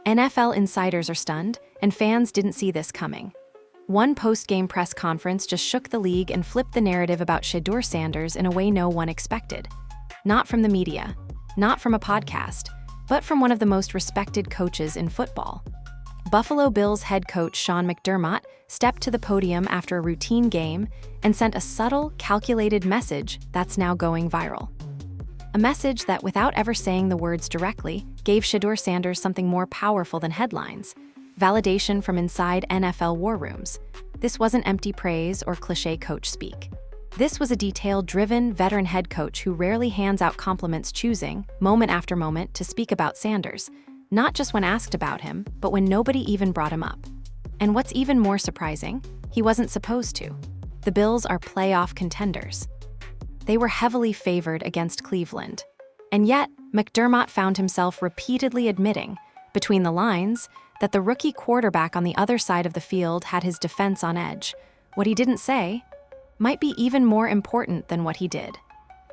NFL insiders are stunned, and fans didn't see this coming. One post-game press conference just shook the league and flipped the narrative about Shedeur Sanders in a way no one expected. Not from the media, not from a podcast, but from one of the most respected coaches in football. Buffalo Bills head coach Sean McDermott stepped to the podium after a routine game and sent a subtle, calculated message that's now going viral. A message that, without ever saying the words directly, gave Shedeur Sanders something more powerful than headlines: validation from inside NFL war rooms. This wasn't empty praise or cliché coach speak. This was a detail-driven, veteran head coach who rarely hands out compliments, choosing, moment after moment, to speak about Sanders, not just when asked about him, but when nobody even brought him up. And what's even more surprising, he wasn't supposed to. The Bills are playoff contenders. They were heavily favored against Cleveland. And yet, McDermott found himself repeatedly admitting, between the lines, that the rookie quarterback on the other side of the field had his defense on edge. What he didn't say might be even more important than what he did.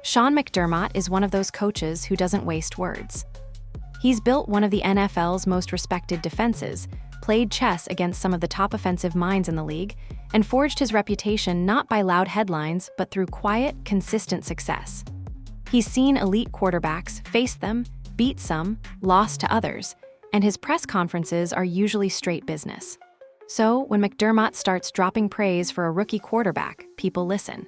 Sean McDermott is one of those coaches who doesn't waste words. He's built one of the NFL's most respected defenses, played chess against some of the top offensive minds in the league, and forged his reputation not by loud headlines, but through quiet, consistent success. He's seen elite quarterbacks face them, beat some, lost to others, and his press conferences are usually straight business. So, when McDermott starts dropping praise for a rookie quarterback, people listen.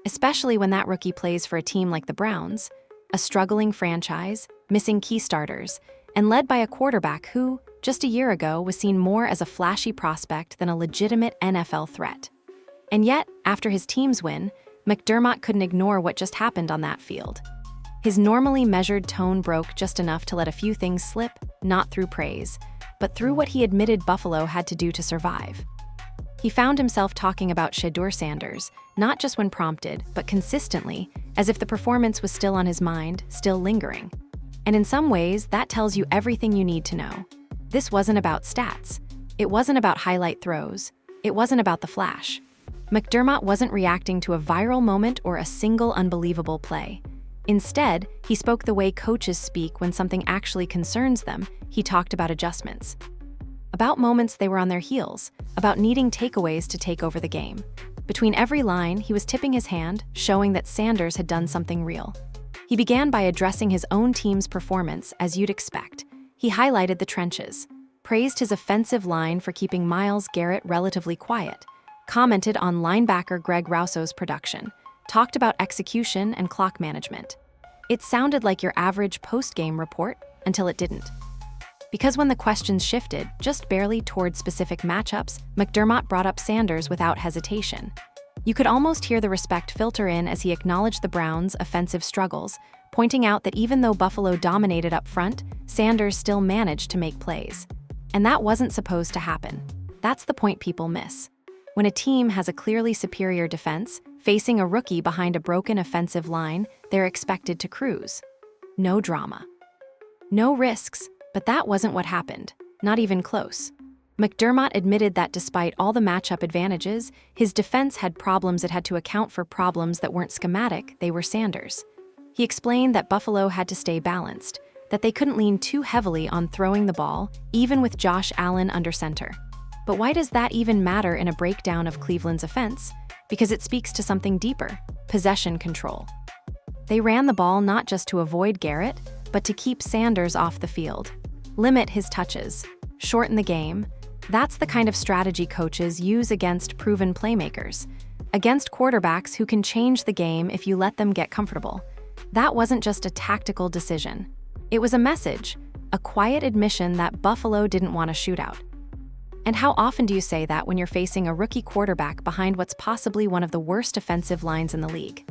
Especially when that rookie plays for a team like the Browns, a struggling franchise, missing key starters, and led by a quarterback who, just a year ago, was seen more as a flashy prospect than a legitimate NFL threat. And yet, after his team's win, McDermott couldn't ignore what just happened on that field. His normally measured tone broke just enough to let a few things slip, not through praise, but through what he admitted Buffalo had to do to survive. He found himself talking about Shedeur Sanders, not just when prompted, but consistently, as if the performance was still on his mind, still lingering. And in some ways, that tells you everything you need to know. This wasn't about stats. It wasn't about highlight throws. It wasn't about the flash. McDermott wasn't reacting to a viral moment or a single unbelievable play. Instead, he spoke the way coaches speak when something actually concerns them. He talked about adjustments, about moments they were on their heels, about needing takeaways to take over the game. Between every line, he was tipping his hand, showing that Sanders had done something real. He began by addressing his own team's performance, as you'd expect. He highlighted the trenches, praised his offensive line for keeping Myles Garrett relatively quiet, commented on linebacker Greg Rouso's production, talked about execution and clock management. It sounded like your average post-game report until it didn't. Because when the questions shifted, just barely toward specific matchups, McDermott brought up Sanders without hesitation. You could almost hear the respect filter in as he acknowledged the Browns' offensive struggles, pointing out that even though Buffalo dominated up front, Sanders still managed to make plays. And that wasn't supposed to happen. That's the point people miss. When a team has a clearly superior defense, facing a rookie behind a broken offensive line, they're expected to cruise. No drama. No risks, but that wasn't what happened, not even close. McDermott admitted that despite all the matchup advantages, his defense had problems it had to account for, problems that weren't schematic, they were Sanders. He explained that Buffalo had to stay balanced, that they couldn't lean too heavily on throwing the ball, even with Josh Allen under center. But why does that even matter in a breakdown of Cleveland's offense? Because it speaks to something deeper: possession control. They ran the ball not just to avoid Garrett, but to keep Sanders off the field, limit his touches, shorten the game. That's the kind of strategy coaches use against proven playmakers, against quarterbacks who can change the game if you let them get comfortable. That wasn't just a tactical decision. It was a message, a quiet admission that Buffalo didn't want a shootout. And how often do you say that when you're facing a rookie quarterback behind what's possibly one of the worst offensive lines in the league?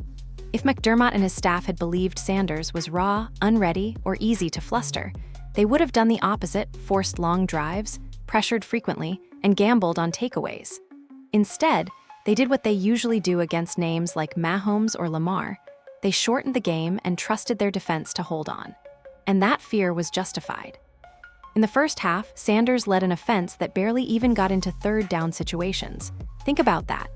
If McDermott and his staff had believed Sanders was raw, unready, or easy to fluster, they would have done the opposite: forced long drives, pressured frequently, and gambled on takeaways. Instead, they did what they usually do against names like Mahomes or Lamar. They shortened the game and trusted their defense to hold on. And that fear was justified. In the first half, Sanders led an offense that barely even got into third down situations. Think about that.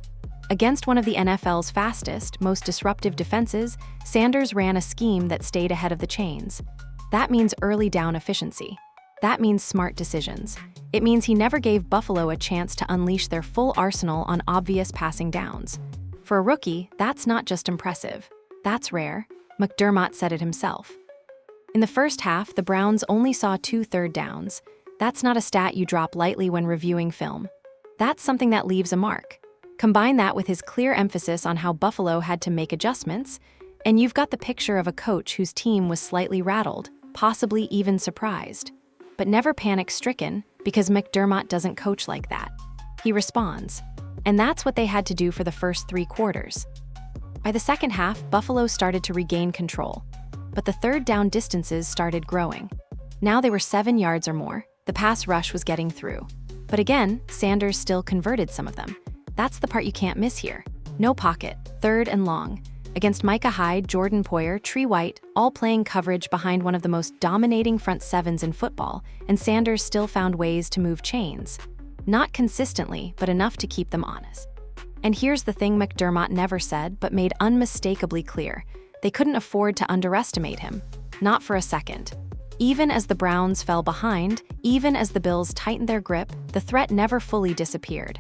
Against one of the NFL's fastest, most disruptive defenses, Sanders ran a scheme that stayed ahead of the chains. That means early down efficiency. That means smart decisions. It means he never gave Buffalo a chance to unleash their full arsenal on obvious passing downs. For a rookie, that's not just impressive. That's rare. McDermott said it himself. In the first half, the Browns only saw 2 third downs. That's not a stat you drop lightly when reviewing film. That's something that leaves a mark. Combine that with his clear emphasis on how Buffalo had to make adjustments, and you've got the picture of a coach whose team was slightly rattled, possibly even surprised. But never panic-stricken, because McDermott doesn't coach like that. He responds. And that's what they had to do for the first 3 quarters. By the second half, Buffalo started to regain control. But the third down distances started growing. Now they were 7 yards or more. The pass rush was getting through. But again, Sanders still converted some of them. That's the part you can't miss here. No pocket, third and long. Against Micah Hyde, Jordan Poyer, Trey White, all playing coverage behind one of the most dominating front sevens in football, and Sanders still found ways to move chains. Not consistently, but enough to keep them honest. And here's the thing McDermott never said, but made unmistakably clear. They couldn't afford to underestimate him. Not for a second. Even as the Browns fell behind, even as the Bills tightened their grip, the threat never fully disappeared.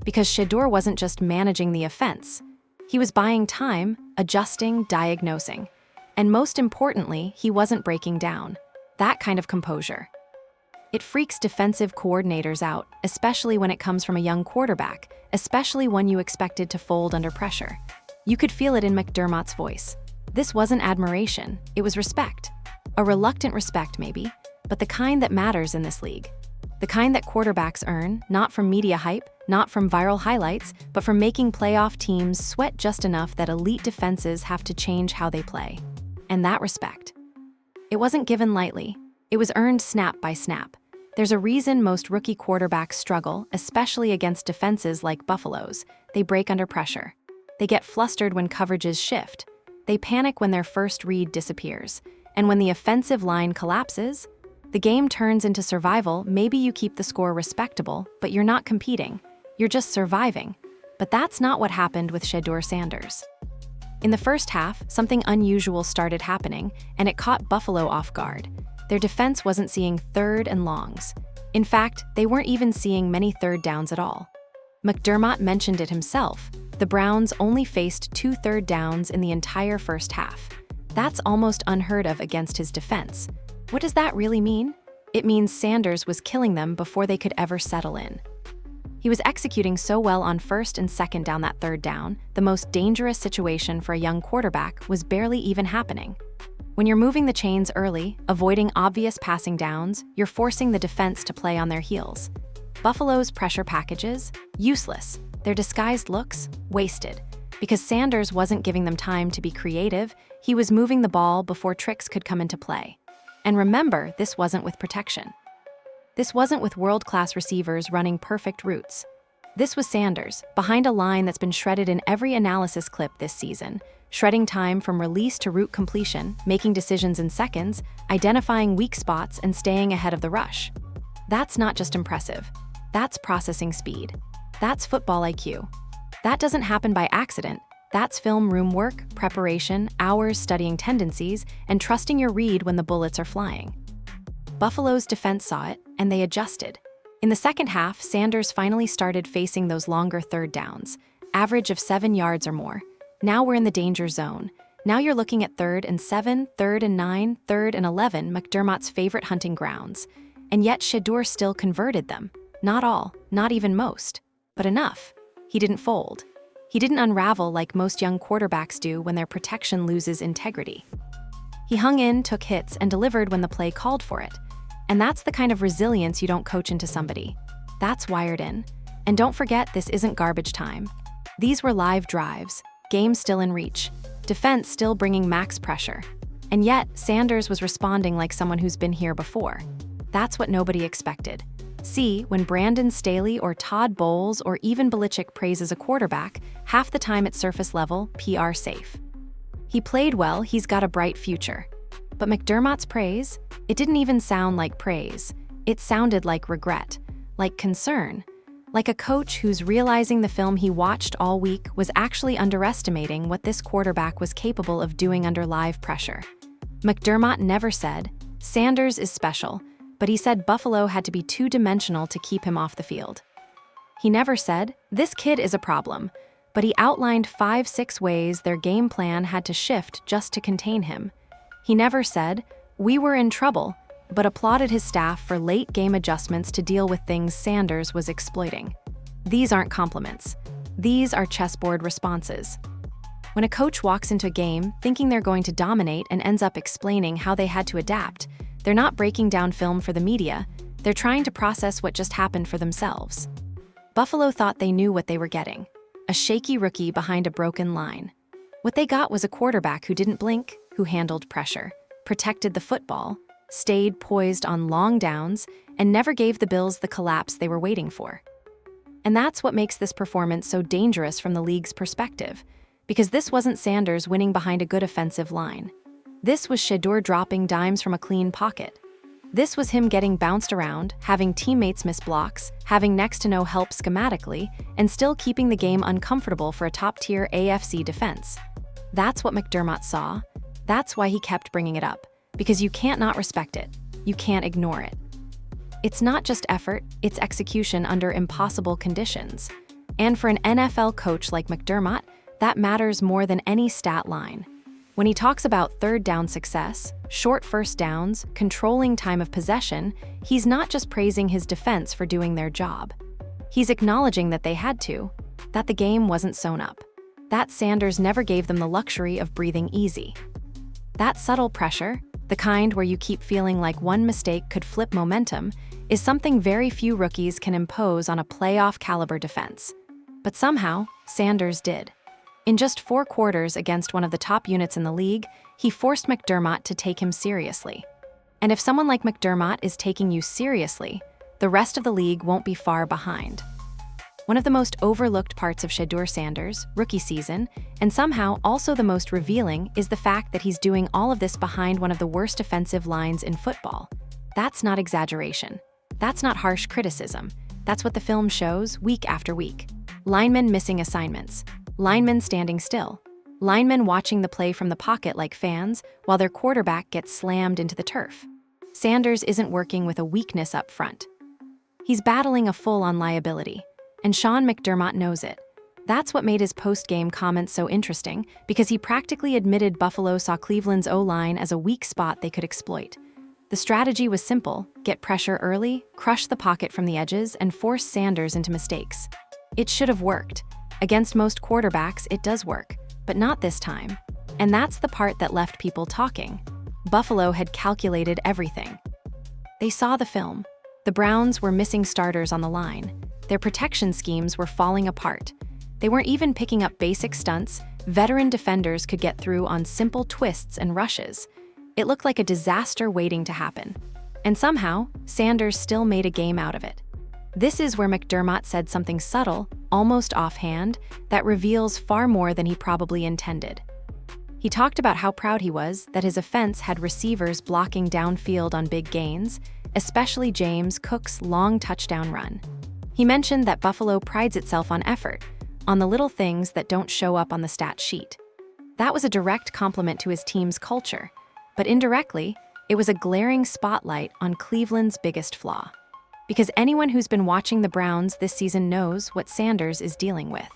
Because Shedeur wasn't just managing the offense. He was buying time, adjusting, diagnosing. And most importantly, he wasn't breaking down. That kind of composure. It freaks defensive coordinators out, especially when it comes from a young quarterback, especially one you expected to fold under pressure. You could feel it in McDermott's voice. This wasn't admiration, it was respect. A reluctant respect, maybe, but the kind that matters in this league. The kind that quarterbacks earn, not from media hype, not from viral highlights, but from making playoff teams sweat just enough that elite defenses have to change how they play. And that respect. It wasn't given lightly. It was earned snap by snap. There's a reason most rookie quarterbacks struggle, especially against defenses like Buffalo's. They break under pressure. They get flustered when coverages shift. They panic when their first read disappears. And when the offensive line collapses, the game turns into survival. Maybe you keep the score respectable, but you're not competing. You're just surviving. But that's not what happened with Shedeur Sanders. In the first half, something unusual started happening, and it caught Buffalo off guard. Their defense wasn't seeing third and longs. In fact, they weren't even seeing many third downs at all. McDermott mentioned it himself. The Browns only faced 2 third downs in the entire first half. That's almost unheard of against his defense. What does that really mean? It means Sanders was killing them before they could ever settle in. He was executing so well on first and second down that third down, the most dangerous situation for a young quarterback was barely even happening. When you're moving the chains early, avoiding obvious passing downs, you're forcing the defense to play on their heels. Buffalo's pressure packages? Useless. Their disguised looks? Wasted. Because Sanders wasn't giving them time to be creative, he was moving the ball before tricks could come into play. And remember, this wasn't with protection. This wasn't with world-class receivers running perfect routes. This was Sanders, behind a line that's been shredded in every analysis clip this season, shredding time from release to route completion, making decisions in seconds, identifying weak spots, and staying ahead of the rush. That's not just impressive. That's processing speed. That's football IQ. That doesn't happen by accident. That's film room work, preparation, hours studying tendencies, and trusting your read when the bullets are flying. Buffalo's defense saw it, and they adjusted. In the second half, Sanders finally started facing those longer third downs, average of 7 yards or more. Now we're in the danger zone. Now you're looking at 3rd and 7, 3rd and 9, 3rd and 11, McDermott's favorite hunting grounds. And yet Shedeur still converted them. Not all, not even most, but enough. He didn't fold. He didn't unravel like most young quarterbacks do when their protection loses integrity. He hung in, took hits, and delivered when the play called for it. And that's the kind of resilience you don't coach into somebody. That's wired in. And don't forget, this isn't garbage time. These were live drives, game still in reach, defense still bringing max pressure. And yet, Sanders was responding like someone who's been here before. That's what nobody expected. See, when Brandon Staley or Todd Bowles or even Belichick praises a quarterback, half the time at surface level, PR safe. He played well, he's got a bright future. But McDermott's praise? It didn't even sound like praise. It sounded like regret, like concern, like a coach who's realizing the film he watched all week was actually underestimating what this quarterback was capable of doing under live pressure. McDermott never said, Sanders is special, but he said Buffalo had to be two-dimensional to keep him off the field. He never said, "This kid is a problem," but he outlined 5-6 ways their game plan had to shift just to contain him. He never said, "We were in trouble," but applauded his staff for late-game adjustments to deal with things Sanders was exploiting. These aren't compliments. These are chessboard responses. When a coach walks into a game thinking they're going to dominate and ends up explaining how they had to adapt, they're not breaking down film for the media, they're trying to process what just happened for themselves. Buffalo thought they knew what they were getting, a shaky rookie behind a broken line. What they got was a quarterback who didn't blink, who handled pressure, protected the football, stayed poised on long downs, and never gave the Bills the collapse they were waiting for. And that's what makes this performance so dangerous from the league's perspective, because this wasn't Sanders winning behind a good offensive line. This was Shedeur dropping dimes from a clean pocket. This was him getting bounced around, having teammates miss blocks, having next to no help schematically, and still keeping the game uncomfortable for a top-tier AFC defense. That's what McDermott saw. That's why he kept bringing it up, because you can't not respect it. You can't ignore it. It's not just effort, it's execution under impossible conditions. And for an NFL coach like McDermott, that matters more than any stat line. When he talks about third down success, short first downs, controlling time of possession, he's not just praising his defense for doing their job. He's acknowledging that they had to, that the game wasn't sewn up, that Sanders never gave them the luxury of breathing easy. That subtle pressure, the kind where you keep feeling like one mistake could flip momentum, is something very few rookies can impose on a playoff-caliber defense. But somehow, Sanders did. In just 4 quarters against one of the top units in the league, he forced McDermott to take him seriously. And if someone like McDermott is taking you seriously, the rest of the league won't be far behind. One of the most overlooked parts of Shedeur Sanders' rookie season, and somehow also the most revealing, is the fact that he's doing all of this behind one of the worst defensive lines in football. That's not exaggeration. That's not harsh criticism. That's what the film shows week after week. Linemen missing assignments. Linemen standing still. Linemen watching the play from the pocket like fans while their quarterback gets slammed into the turf. Sanders isn't working with a weakness up front. He's battling a full-on liability, and Sean McDermott knows it. That's what made his post-game comments so interesting, because he practically admitted Buffalo saw Cleveland's O-line as a weak spot they could exploit. The strategy was simple: get pressure early, crush the pocket from the edges, and force Sanders into mistakes. It should have worked. Against most quarterbacks, it does work, but not this time. And that's the part that left people talking. Buffalo had calculated everything. They saw the film. The Browns were missing starters on the line. Their protection schemes were falling apart. They weren't even picking up basic stunts. Veteran defenders could get through on simple twists and rushes. It looked like a disaster waiting to happen. And somehow, Sanders still made a game out of it. This is where McDermott said something subtle, almost offhand, that reveals far more than he probably intended. He talked about how proud he was that his offense had receivers blocking downfield on big gains, especially James Cook's long touchdown run. He mentioned that Buffalo prides itself on effort, on the little things that don't show up on the stat sheet. That was a direct compliment to his team's culture, but indirectly, it was a glaring spotlight on Cleveland's biggest flaw. Because anyone who's been watching the Browns this season knows what Sanders is dealing with.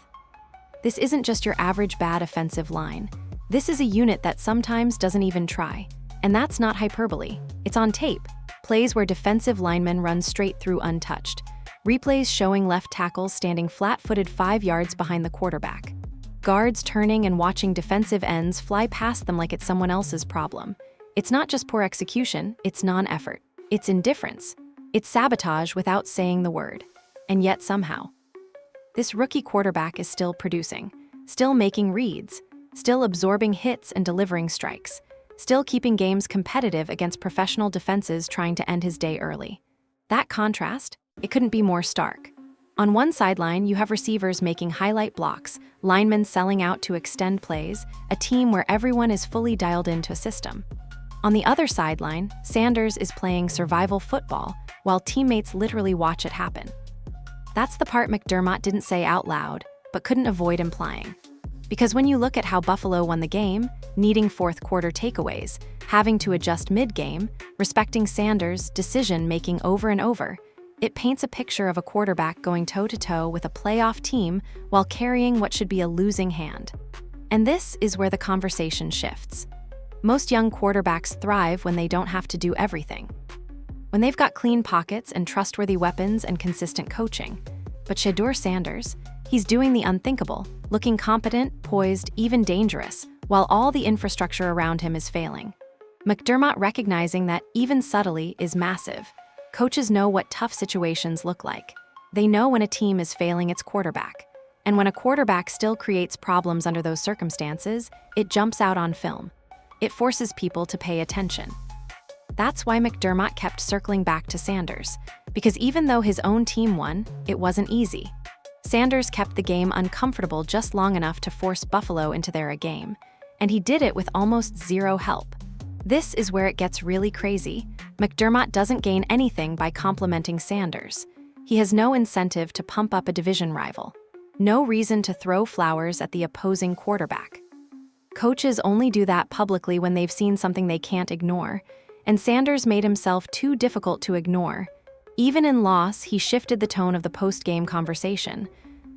This isn't just your average bad offensive line. This is a unit that sometimes doesn't even try. And that's not hyperbole. It's on tape. Plays where defensive linemen run straight through untouched. Replays showing left tackles standing flat-footed 5 yards behind the quarterback. Guards turning and watching defensive ends fly past them like it's someone else's problem. It's not just poor execution, it's non-effort. It's indifference. It's sabotage without saying the word. And yet somehow, this rookie quarterback is still producing, still making reads, still absorbing hits and delivering strikes, still keeping games competitive against professional defenses trying to end his day early. That contrast, it couldn't be more stark. On one sideline, you have receivers making highlight blocks, linemen selling out to extend plays, a team where everyone is fully dialed into a system. On the other sideline, Sanders is playing survival football, while teammates literally watch it happen. That's the part McDermott didn't say out loud, but couldn't avoid implying. Because when you look at how Buffalo won the game, needing fourth-quarter takeaways, having to adjust mid-game, respecting Sanders' decision-making over and over, it paints a picture of a quarterback going toe-to-toe with a playoff team while carrying what should be a losing hand. And this is where the conversation shifts. Most young quarterbacks thrive when they don't have to do everything. When they've got clean pockets and trustworthy weapons and consistent coaching. But Shedeur Sanders, he's doing the unthinkable, looking competent, poised, even dangerous, while all the infrastructure around him is failing. McDermott recognizing that even subtly is massive. Coaches know what tough situations look like. They know when a team is failing its quarterback. And when a quarterback still creates problems under those circumstances, it jumps out on film. It forces people to pay attention. That's why McDermott kept circling back to Sanders, because even though his own team won, it wasn't easy. Sanders kept the game uncomfortable just long enough to force Buffalo into their game, and he did it with almost zero help. This is where it gets really crazy. McDermott doesn't gain anything by complimenting Sanders. He has no incentive to pump up a division rival. No reason to throw flowers at the opposing quarterback. Coaches only do that publicly when they've seen something they can't ignore, and Sanders made himself too difficult to ignore. Even in loss, he shifted the tone of the post-game conversation.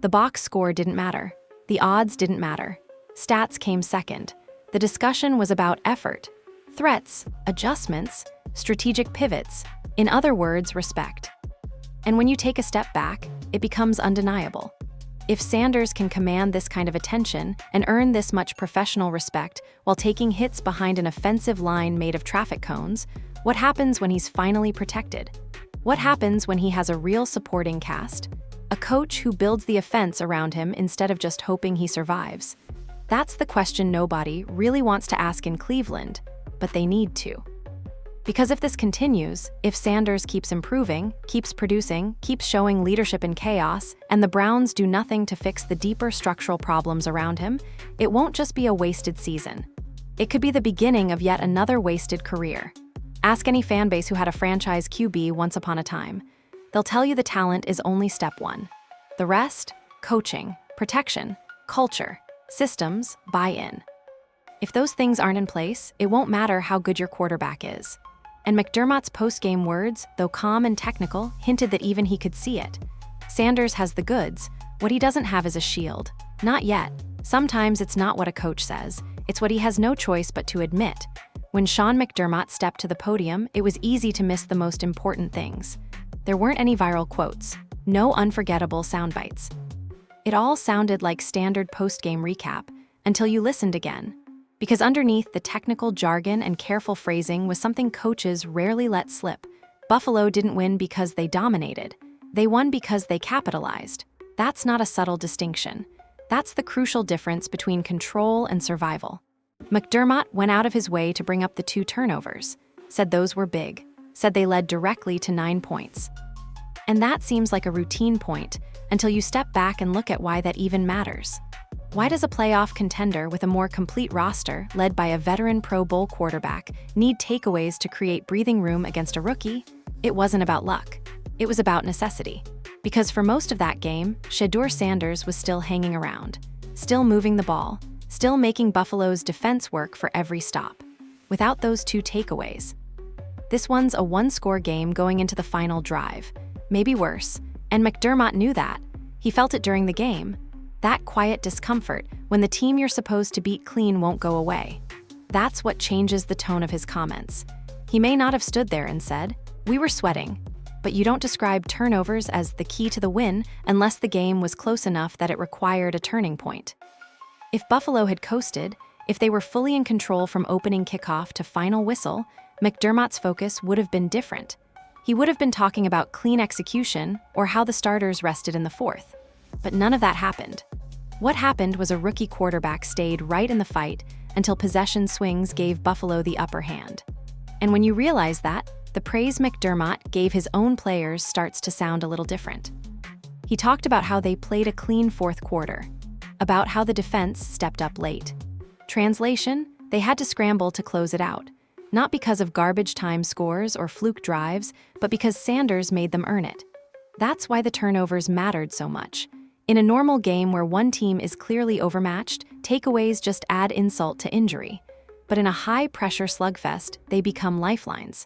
The box score didn't matter. The odds didn't matter. Stats came second. The discussion was about effort, threats, adjustments, strategic pivots, in other words, respect. And when you take a step back, it becomes undeniable. If Sanders can command this kind of attention and earn this much professional respect while taking hits behind an offensive line made of traffic cones, what happens when he's finally protected? What happens when he has a real supporting cast? A coach who builds the offense around him instead of just hoping he survives? That's the question nobody really wants to ask in Cleveland, but they need to. Because if this continues, if Sanders keeps improving, keeps producing, keeps showing leadership in chaos, and the Browns do nothing to fix the deeper structural problems around him, it won't just be a wasted season. It could be the beginning of yet another wasted career. Ask any fan base who had a franchise QB once upon a time. They'll tell you the talent is only step one. The rest? Coaching, protection, culture, systems, buy-in. If those things aren't in place, it won't matter how good your quarterback is. And McDermott's post-game words, though calm and technical, hinted that even he could see it. Sanders has the goods. What he doesn't have is a shield. Not yet. Sometimes it's not what a coach says. It's what he has no choice but to admit. When Sean McDermott stepped to the podium, it was easy to miss the most important things. There weren't any viral quotes. No unforgettable sound bites. It all sounded like standard post-game recap, until you listened again. Because underneath the technical jargon and careful phrasing was something coaches rarely let slip. Buffalo didn't win because they dominated. They won because they capitalized. That's not a subtle distinction. That's the crucial difference between control and survival. McDermott went out of his way to bring up the 2 turnovers, said those were big, said they led directly to 9 points. And that seems like a routine point until you step back and look at why that even matters. Why does a playoff contender with a more complete roster, led by a veteran Pro Bowl quarterback, need takeaways to create breathing room against a rookie? It wasn't about luck. It was about necessity. Because for most of that game, Shedeur Sanders was still hanging around, still moving the ball, still making Buffalo's defense work for every stop. Without those 2 takeaways. This one's a 1-score game going into the final drive. Maybe worse. And McDermott knew that. He felt it during the game. That quiet discomfort when the team you're supposed to beat clean won't go away. That's what changes the tone of his comments. He may not have stood there and said, "We were sweating," but you don't describe turnovers as the key to the win unless the game was close enough that it required a turning point. If Buffalo had coasted, if they were fully in control from opening kickoff to final whistle, McDermott's focus would have been different. He would have been talking about clean execution or how the starters rested in the 4th. But none of that happened. What happened was a rookie quarterback stayed right in the fight until possession swings gave Buffalo the upper hand. And when you realize that, the praise McDermott gave his own players starts to sound a little different. He talked about how they played a clean 4th quarter, about how the defense stepped up late. Translation, they had to scramble to close it out, not because of garbage time scores or fluke drives, but because Sanders made them earn it. That's why the turnovers mattered so much. In a normal game where one team is clearly overmatched, takeaways just add insult to injury. But in a high-pressure slugfest, they become lifelines.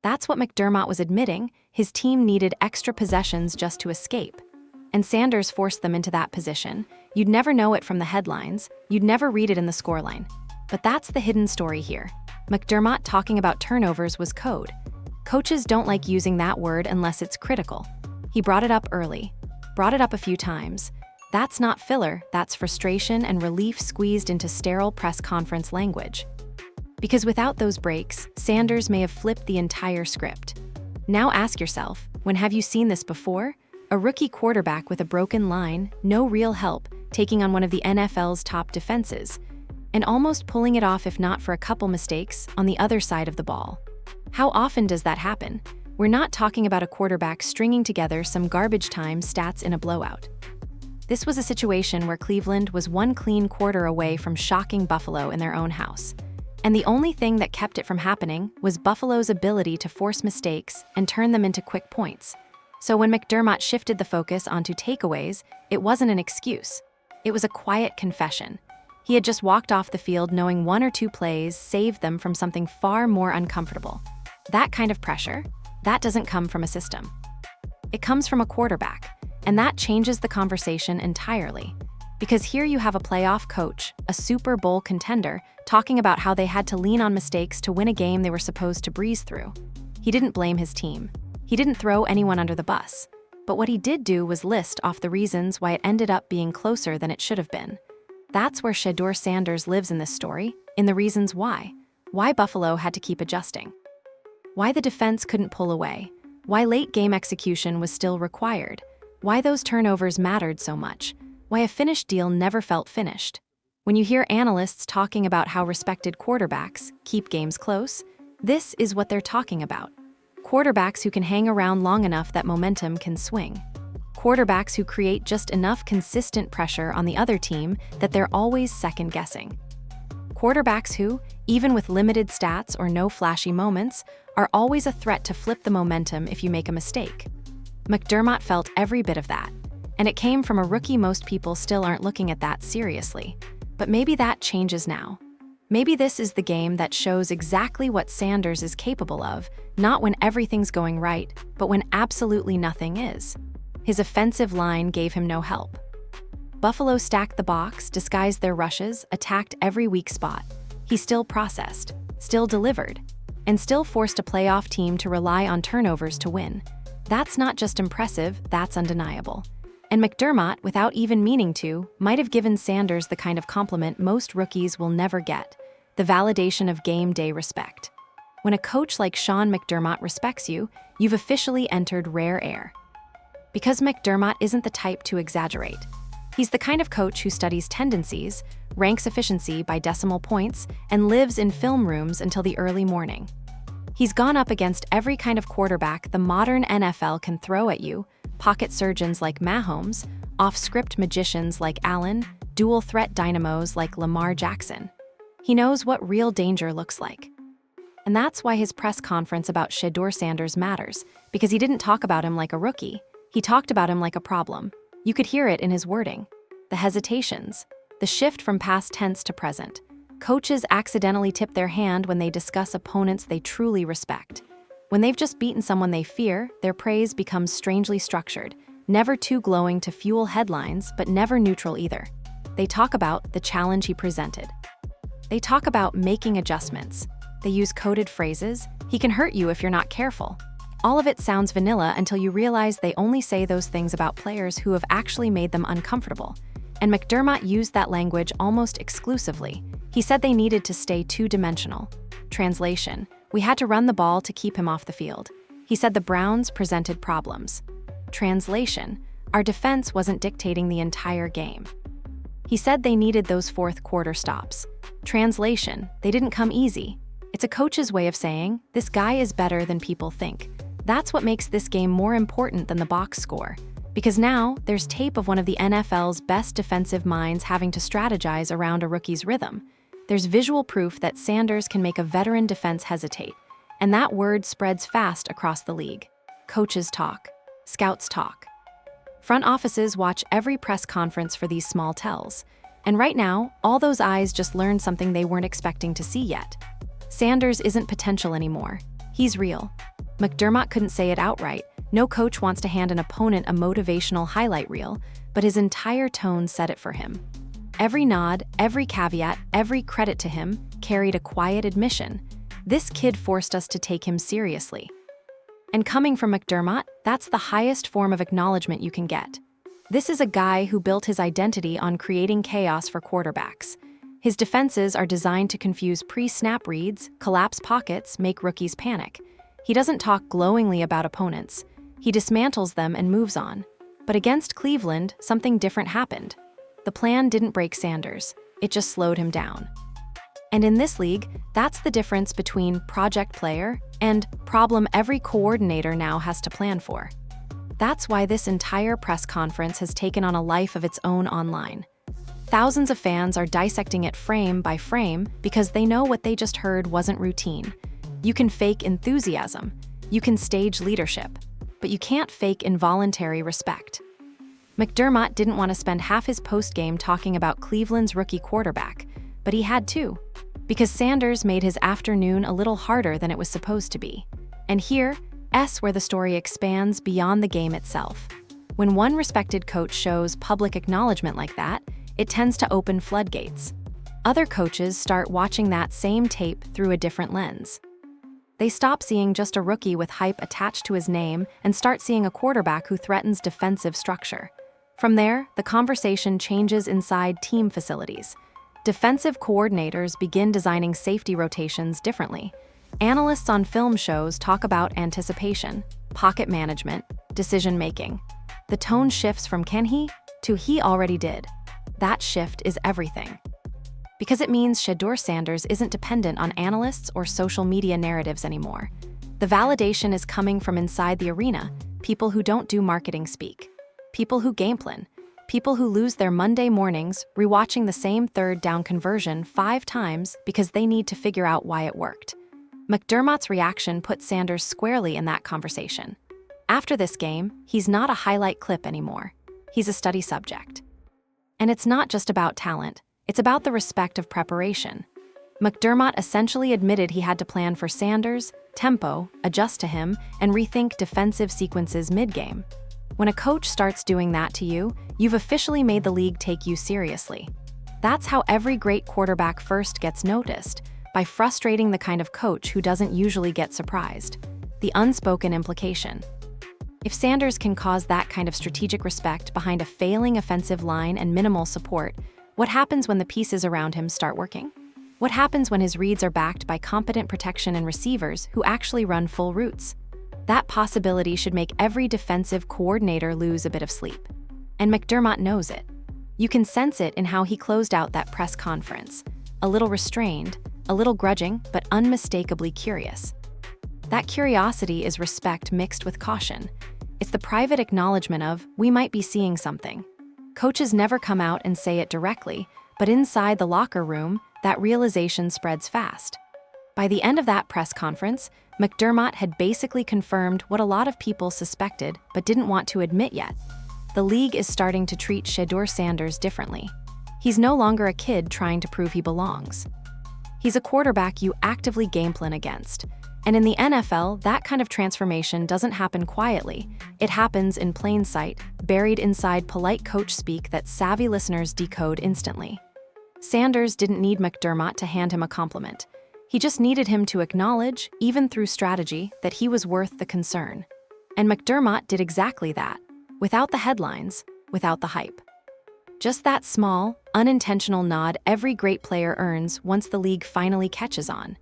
That's what McDermott was admitting. His team needed extra possessions just to escape. And Sanders forced them into that position. You'd never know it from the headlines. You'd never read it in the scoreline. But that's the hidden story here. McDermott talking about turnovers was code. Coaches don't like using that word unless it's critical. He brought it up early. Brought it up a few times. That's not filler, that's frustration and relief squeezed into sterile press conference language. Because without those breaks, Sanders may have flipped the entire script. Now ask yourself, when have you seen this before? A rookie quarterback with a broken line, no real help, taking on one of the NFL's top defenses, and almost pulling it off if not for a couple mistakes on the other side of the ball. How often does that happen? We're not talking about a quarterback stringing together some garbage time stats in a blowout. This was a situation where Cleveland was one clean quarter away from shocking Buffalo in their own house. And the only thing that kept it from happening was Buffalo's ability to force mistakes and turn them into quick points. So when McDermott shifted the focus onto takeaways, it wasn't an excuse. It was a quiet confession. He had just walked off the field knowing one or two plays saved them from something far more uncomfortable. That kind of pressure, that doesn't come from a system. It comes from a quarterback, and that changes the conversation entirely. Because here you have a playoff coach, a Super Bowl contender, talking about how they had to lean on mistakes to win a game they were supposed to breeze through. He didn't blame his team. He didn't throw anyone under the bus. But what he did do was list off the reasons why it ended up being closer than it should have been. That's where Shedeur Sanders lives in this story, in the reasons why. Why Buffalo had to keep adjusting. Why the defense couldn't pull away. Why late game execution was still required. Why those turnovers mattered so much. Why a finished deal never felt finished. When you hear analysts talking about how respected quarterbacks keep games close, this is what they're talking about. Quarterbacks who can hang around long enough that momentum can swing. Quarterbacks who create just enough consistent pressure on the other team that they're always second-guessing. Quarterbacks who, even with limited stats or no flashy moments, are always a threat to flip the momentum if you make a mistake. McDermott felt every bit of that, and it came from a rookie most people still aren't looking at that seriously. But maybe that changes now. Maybe this is the game that shows exactly what Sanders is capable of, not when everything's going right, but when absolutely nothing is. His offensive line gave him no help. Buffalo stacked the box, disguised their rushes, attacked every weak spot. He still processed, still delivered, and still forced a playoff team to rely on turnovers to win. That's not just impressive, that's undeniable. And McDermott, without even meaning to, might have given Sanders the kind of compliment most rookies will never get, the validation of game day respect. When a coach like Sean McDermott respects you, you've officially entered rare air. Because McDermott isn't the type to exaggerate. He's the kind of coach who studies tendencies, ranks efficiency by decimal points, and lives in film rooms until the early morning. He's gone up against every kind of quarterback the modern NFL can throw at you, pocket surgeons like Mahomes, off-script magicians like Allen, dual-threat dynamos like Lamar Jackson. He knows what real danger looks like. And that's why his press conference about Shedeur Sanders matters, because he didn't talk about him like a rookie. He talked about him like a problem. You could hear it in his wording. The hesitations, the shift from past tense to present. Coaches accidentally tip their hand when they discuss opponents they truly respect. When they've just beaten someone they fear, their praise becomes strangely structured, never too glowing to fuel headlines, but never neutral either. They talk about the challenge he presented. They talk about making adjustments. They use coded phrases. He can hurt you if you're not careful. All of it sounds vanilla until you realize they only say those things about players who have actually made them uncomfortable. And McDermott used that language almost exclusively. He said they needed to stay two-dimensional. Translation: we had to run the ball to keep him off the field. He said the Browns presented problems. Translation: our defense wasn't dictating the entire game. He said they needed those fourth quarter stops. Translation: they didn't come easy. It's a coach's way of saying, this guy is better than people think. That's what makes this game more important than the box score. Because now, there's tape of one of the NFL's best defensive minds having to strategize around a rookie's rhythm. There's visual proof that Sanders can make a veteran defense hesitate. And that word spreads fast across the league. Coaches talk. Scouts talk. Front offices watch every press conference for these small tells. And right now, all those eyes just learned something they weren't expecting to see yet. Sanders isn't potential anymore. He's real. McDermott couldn't say it outright. No coach wants to hand an opponent a motivational highlight reel, but his entire tone said it for him. Every nod, every caveat, every credit to him carried a quiet admission. This kid forced us to take him seriously. And coming from McDermott, that's the highest form of acknowledgement you can get. This is a guy who built his identity on creating chaos for quarterbacks. His defenses are designed to confuse pre-snap reads, collapse pockets, make rookies panic. He doesn't talk glowingly about opponents. He dismantles them and moves on. But against Cleveland, something different happened. The plan didn't break Sanders. It just slowed him down. And in this league, that's the difference between project player and problem every coordinator now has to plan for. That's why this entire press conference has taken on a life of its own online. Thousands of fans are dissecting it frame by frame because they know what they just heard wasn't routine. You can fake enthusiasm, you can stage leadership, but you can't fake involuntary respect. McDermott didn't want to spend half his postgame talking about Cleveland's rookie quarterback, but he had to, because Sanders made his afternoon a little harder than it was supposed to be. And here's where the story expands beyond the game itself. When one respected coach shows public acknowledgement like that, it tends to open floodgates. Other coaches start watching that same tape through a different lens. They stop seeing just a rookie with hype attached to his name and start seeing a quarterback who threatens defensive structure. From there, the conversation changes inside team facilities. Defensive coordinators begin designing safety rotations differently. Analysts on film shows talk about anticipation, pocket management, decision-making. The tone shifts from "can he" to "he already did." That shift is everything. Because it means Shedeur Sanders isn't dependent on analysts or social media narratives anymore. The validation is coming from inside the arena, people who don't do marketing speak, people who game plan, people who lose their Monday mornings rewatching the same third down conversion 5 times because they need to figure out why it worked. McDermott's reaction put Sanders squarely in that conversation. After this game, he's not a highlight clip anymore. He's a study subject. And it's not just about talent, it's about the respect of preparation. McDermott essentially admitted he had to plan for Sanders, tempo, adjust to him, and rethink defensive sequences mid-game. When a coach starts doing that to you, you've officially made the league take you seriously. That's how every great quarterback first gets noticed, by frustrating the kind of coach who doesn't usually get surprised. The unspoken implication. If Sanders can cause that kind of strategic respect behind a failing offensive line and minimal support, what happens when the pieces around him start working? What happens when his reads are backed by competent protection and receivers who actually run full routes? That possibility should make every defensive coordinator lose a bit of sleep. And McDermott knows it. You can sense it in how he closed out that press conference. A little restrained, a little grudging, but unmistakably curious. That curiosity is respect mixed with caution. It's the private acknowledgement of, we might be seeing something. Coaches never come out and say it directly, but inside the locker room, that realization spreads fast. By the end of that press conference, McDermott had basically confirmed what a lot of people suspected but didn't want to admit yet. The league is starting to treat Shedeur Sanders differently. He's no longer a kid trying to prove he belongs. He's a quarterback you actively game plan against. And in the NFL, that kind of transformation doesn't happen quietly. It happens in plain sight, buried inside polite coach speak that savvy listeners decode instantly. Sanders didn't need McDermott to hand him a compliment. He just needed him to acknowledge, even through strategy, that he was worth the concern. And McDermott did exactly that, without the headlines, without the hype. Just that small, unintentional nod every great player earns once the league finally catches on.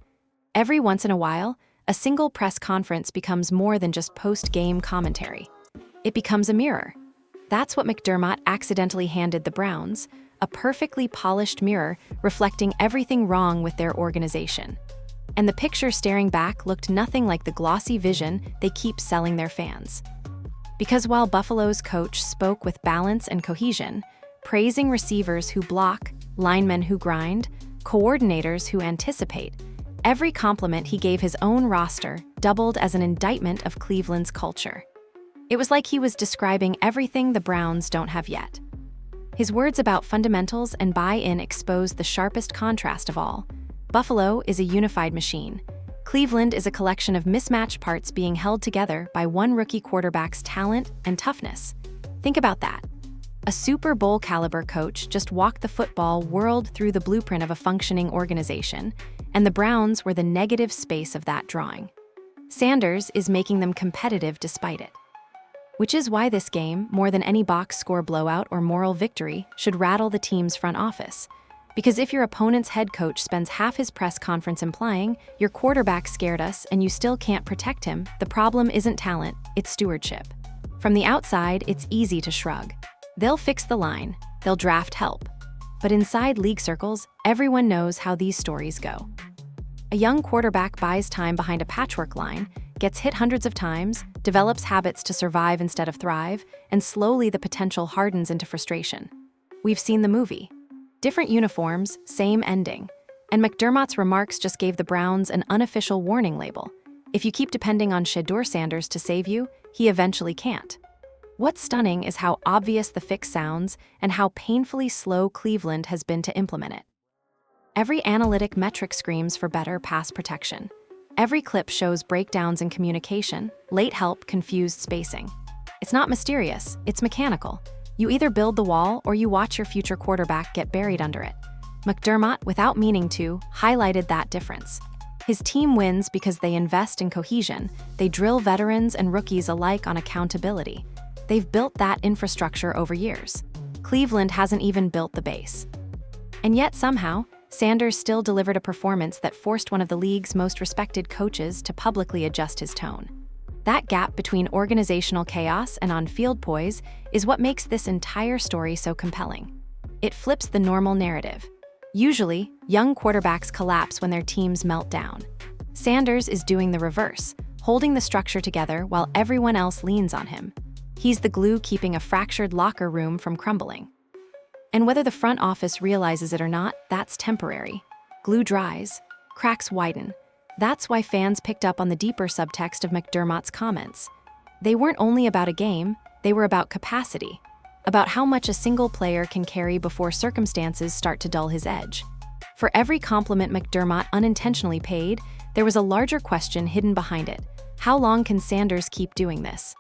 Every once in a while, a single press conference becomes more than just post-game commentary. It becomes a mirror. That's what McDermott accidentally handed the Browns, a perfectly polished mirror reflecting everything wrong with their organization. And the picture staring back looked nothing like the glossy vision they keep selling their fans. Because while Buffalo's coach spoke with balance and cohesion, praising receivers who block, linemen who grind, coordinators who anticipate, every compliment he gave his own roster doubled as an indictment of Cleveland's culture. It was like he was describing everything the Browns don't have yet. His words about fundamentals and buy-in exposed the sharpest contrast of all. Buffalo is a unified machine. Cleveland is a collection of mismatched parts being held together by one rookie quarterback's talent and toughness. Think about that. A Super Bowl caliber coach just walked the football world through the blueprint of a functioning organization, and the Browns were the negative space of that drawing. Sanders is making them competitive despite it. Which is why this game, more than any box score blowout or moral victory, should rattle the team's front office. Because if your opponent's head coach spends half his press conference implying, your quarterback scared us and you still can't protect him, the problem isn't talent, it's stewardship. From the outside, it's easy to shrug. They'll fix the line, they'll draft help. But inside league circles, everyone knows how these stories go. A young quarterback buys time behind a patchwork line, gets hit hundreds of times, develops habits to survive instead of thrive, and slowly the potential hardens into frustration. We've seen the movie. Different uniforms, same ending. And McDermott's remarks just gave the Browns an unofficial warning label. If you keep depending on Shedeur Sanders to save you, he eventually can't. What's stunning is how obvious the fix sounds and how painfully slow Cleveland has been to implement it. Every analytic metric screams for better pass protection. Every clip shows breakdowns in communication, late help, confused spacing. It's not mysterious, it's mechanical. You either build the wall or you watch your future quarterback get buried under it. McDermott, without meaning to, highlighted that difference. His team wins because they invest in cohesion. They drill veterans and rookies alike on accountability. They've built that infrastructure over years. Cleveland hasn't even built the base. And yet somehow, Sanders still delivered a performance that forced one of the league's most respected coaches to publicly adjust his tone. That gap between organizational chaos and on-field poise is what makes this entire story so compelling. It flips the normal narrative. Usually, young quarterbacks collapse when their teams melt down. Sanders is doing the reverse, holding the structure together while everyone else leans on him. He's the glue keeping a fractured locker room from crumbling. And whether the front office realizes it or not, that's temporary. Glue dries, cracks widen. That's why fans picked up on the deeper subtext of McDermott's comments. They weren't only about a game, they were about capacity, about how much a single player can carry before circumstances start to dull his edge. For every compliment McDermott unintentionally paid, there was a larger question hidden behind it. How long can Sanders keep doing this?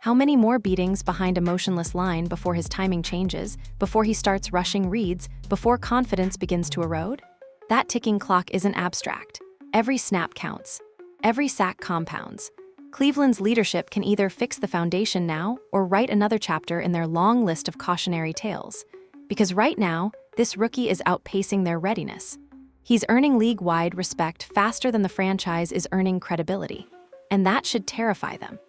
How many more beatings behind a motionless line before his timing changes, before he starts rushing reads, before confidence begins to erode? That ticking clock isn't abstract. Every snap counts. Every sack compounds. Cleveland's leadership can either fix the foundation now or write another chapter in their long list of cautionary tales. Because right now, this rookie is outpacing their readiness. He's earning league-wide respect faster than the franchise is earning credibility. And that should terrify them.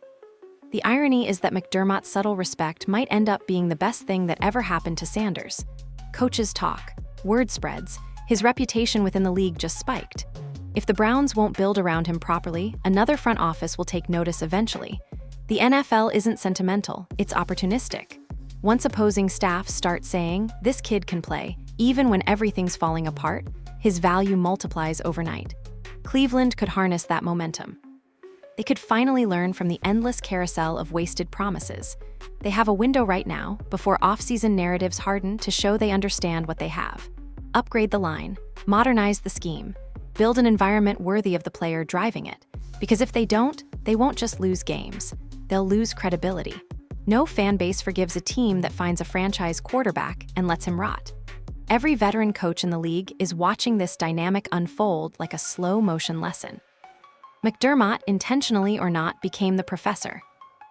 The irony is that McDermott's subtle respect might end up being the best thing that ever happened to Sanders. Coaches talk, word spreads, his reputation within the league just spiked. If the Browns won't build around him properly, another front office will take notice eventually. The NFL isn't sentimental, it's opportunistic. Once opposing staffs start saying, "This kid can play," even when everything's falling apart, his value multiplies overnight. Cleveland could harness that momentum. They could finally learn from the endless carousel of wasted promises. They have a window right now, before off-season narratives harden, to show they understand what they have. Upgrade the line, modernize the scheme, build an environment worthy of the player driving it. Because if they don't, they won't just lose games, they'll lose credibility. No fan base forgives a team that finds a franchise quarterback and lets him rot. Every veteran coach in the league is watching this dynamic unfold like a slow-motion lesson. McDermott, intentionally or not, became the professor.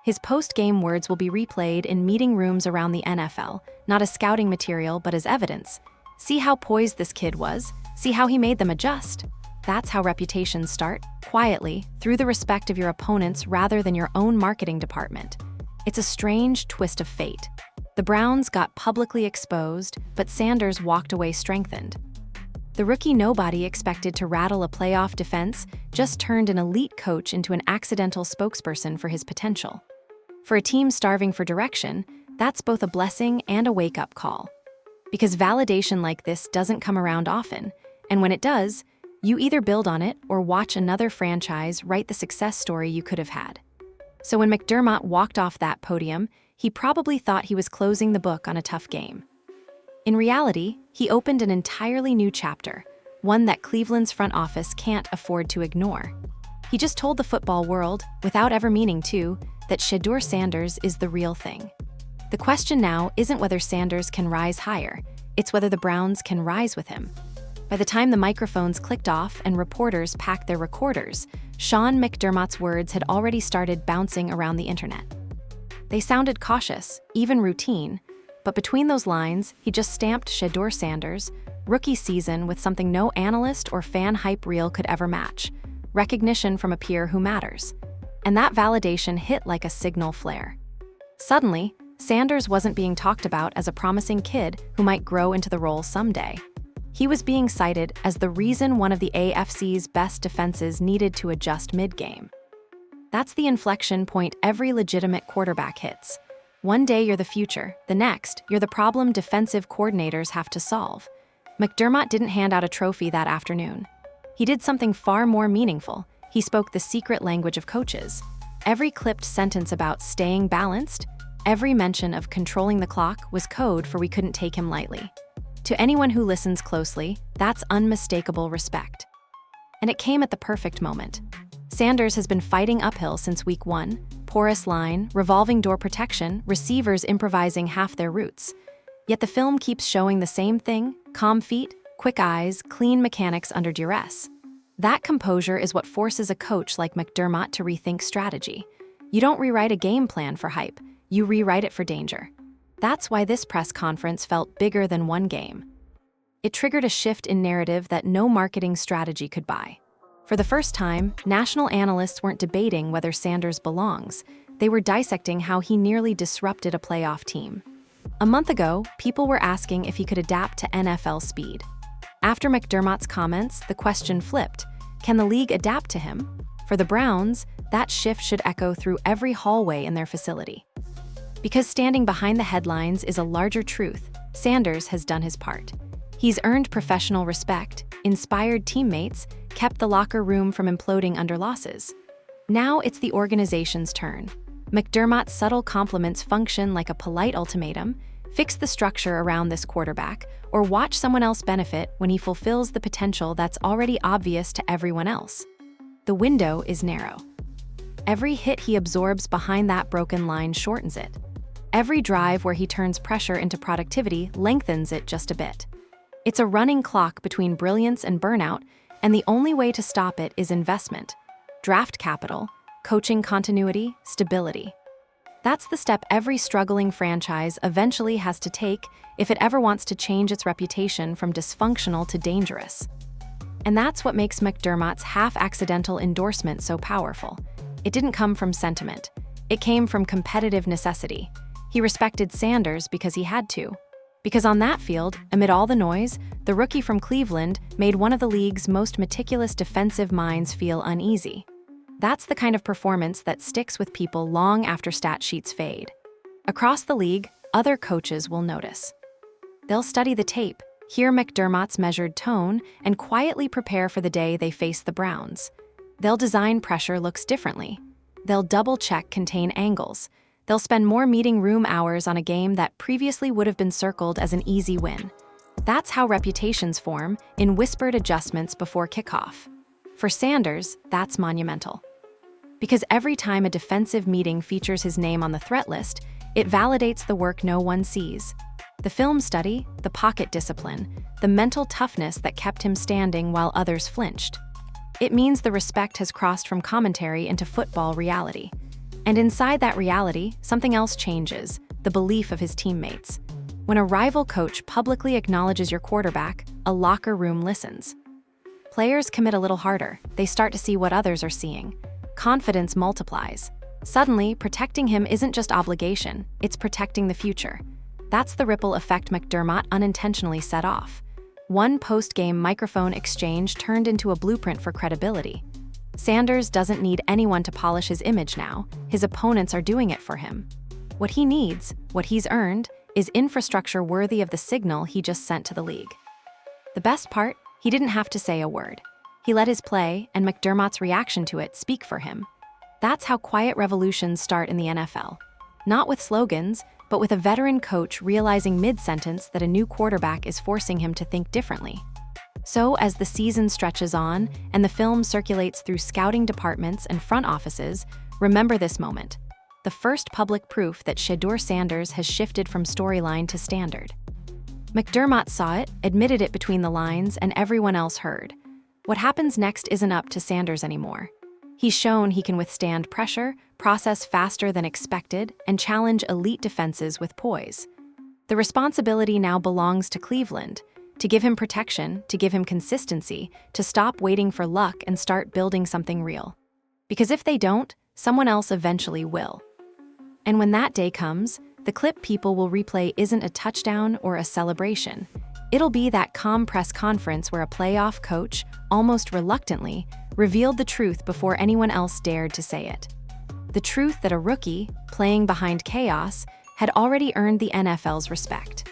His post-game words will be replayed in meeting rooms around the NFL, not as scouting material but as evidence. See how poised this kid was? See how he made them adjust? That's how reputations start, quietly, through the respect of your opponents rather than your own marketing department. It's a strange twist of fate. The Browns got publicly exposed, but Sanders walked away strengthened. The rookie nobody expected to rattle a playoff defense just turned an elite coach into an accidental spokesperson for his potential. For a team starving for direction, that's both a blessing and a wake-up call. Because validation like this doesn't come around often, and when it does, you either build on it or watch another franchise write the success story you could have had. So when McDermott walked off that podium, he probably thought he was closing the book on a tough game. In reality, he opened an entirely new chapter, one that Cleveland's front office can't afford to ignore. He just told the football world, without ever meaning to, that Shedeur Sanders is the real thing. The question now isn't whether Sanders can rise higher, it's whether the Browns can rise with him. By the time the microphones clicked off and reporters packed their recorders, Sean McDermott's words had already started bouncing around the internet. They sounded cautious, even routine, but between those lines, he just stamped Shedeur Sanders' rookie season with something no analyst or fan hype reel could ever match: recognition from a peer who matters. And that validation hit like a signal flare. Suddenly, Sanders wasn't being talked about as a promising kid who might grow into the role someday. He was being cited as the reason one of the AFC's best defenses needed to adjust mid-game. That's the inflection point every legitimate quarterback hits. One day you're the future, the next, you're the problem defensive coordinators have to solve. McDermott didn't hand out a trophy that afternoon. He did something far more meaningful. He spoke the secret language of coaches. Every clipped sentence about staying balanced, every mention of controlling the clock was code for we couldn't take him lightly. To anyone who listens closely, that's unmistakable respect. And it came at the perfect moment. Sanders has been fighting uphill since week 1, porous line, revolving door protection, receivers improvising half their routes. Yet the film keeps showing the same thing: calm feet, quick eyes, clean mechanics under duress. That composure is what forces a coach like McDermott to rethink strategy. You don't rewrite a game plan for hype, you rewrite it for danger. That's why this press conference felt bigger than one game. It triggered a shift in narrative that no marketing strategy could buy. For the first time, national analysts weren't debating whether Sanders belongs. They were dissecting how he nearly disrupted a playoff team. A month ago, people were asking if he could adapt to NFL speed. After McDermott's comments, the question flipped: can the league adapt to him? For the Browns, that shift should echo through every hallway in their facility. Because standing behind the headlines is a larger truth, Sanders has done his part. He's earned professional respect, inspired teammates, kept the locker room from imploding under losses. Now it's the organization's turn. McDermott's subtle compliments function like a polite ultimatum: fix the structure around this quarterback, or watch someone else benefit when he fulfills the potential that's already obvious to everyone else. The window is narrow. Every hit he absorbs behind that broken line shortens it. Every drive where he turns pressure into productivity lengthens it just a bit. It's a running clock between brilliance and burnout, and the only way to stop it is investment: draft capital, coaching continuity, stability. That's the step every struggling franchise eventually has to take if it ever wants to change its reputation from dysfunctional to dangerous. And that's what makes McDermott's half-accidental endorsement so powerful. It didn't come from sentiment. It came from competitive necessity. He respected Sanders because he had to. Because on that field, amid all the noise, the rookie from Cleveland made one of the league's most meticulous defensive minds feel uneasy. That's the kind of performance that sticks with people long after stat sheets fade. Across the league, other coaches will notice. They'll study the tape, hear McDermott's measured tone, and quietly prepare for the day they face the Browns. They'll design pressure looks differently. They'll double-check contain angles. They'll spend more meeting room hours on a game that previously would have been circled as an easy win. That's how reputations form, in whispered adjustments before kickoff. For Sanders, that's monumental. Because every time a defensive meeting features his name on the threat list, it validates the work no one sees. The film study, the pocket discipline, the mental toughness that kept him standing while others flinched. It means the respect has crossed from commentary into football reality. And inside that reality, something else changes: the belief of his teammates. When a rival coach publicly acknowledges your quarterback, a locker room listens. Players commit a little harder. They start to see what others are seeing. Confidence multiplies. Suddenly, protecting him isn't just obligation, it's protecting the future. That's the ripple effect McDermott unintentionally set off. One post-game microphone exchange turned into a blueprint for credibility. Sanders doesn't need anyone to polish his image now. His opponents are doing it for him. What he needs, what he's earned, is infrastructure worthy of the signal he just sent to the league. The best part, he didn't have to say a word. He let his play and McDermott's reaction to it speak for him. That's how quiet revolutions start in the NFL. Not with slogans, but with a veteran coach realizing mid-sentence that a new quarterback is forcing him to think differently. So, as the season stretches on and the film circulates through scouting departments and front offices, remember this moment: the first public proof that Shedeur Sanders has shifted from storyline to standard. McDermott saw it, admitted it between the lines, and everyone else heard. What happens next isn't up to Sanders anymore. He's shown he can withstand pressure, process faster than expected, and challenge elite defenses with poise. The responsibility now belongs to Cleveland, to give him protection, to give him consistency, to stop waiting for luck and start building something real. Because if they don't, someone else eventually will. And when that day comes, the clip people will replay isn't a touchdown or a celebration. It'll be that calm press conference where a playoff coach, almost reluctantly, revealed the truth before anyone else dared to say it. The truth that a rookie, playing behind chaos, had already earned the NFL's respect.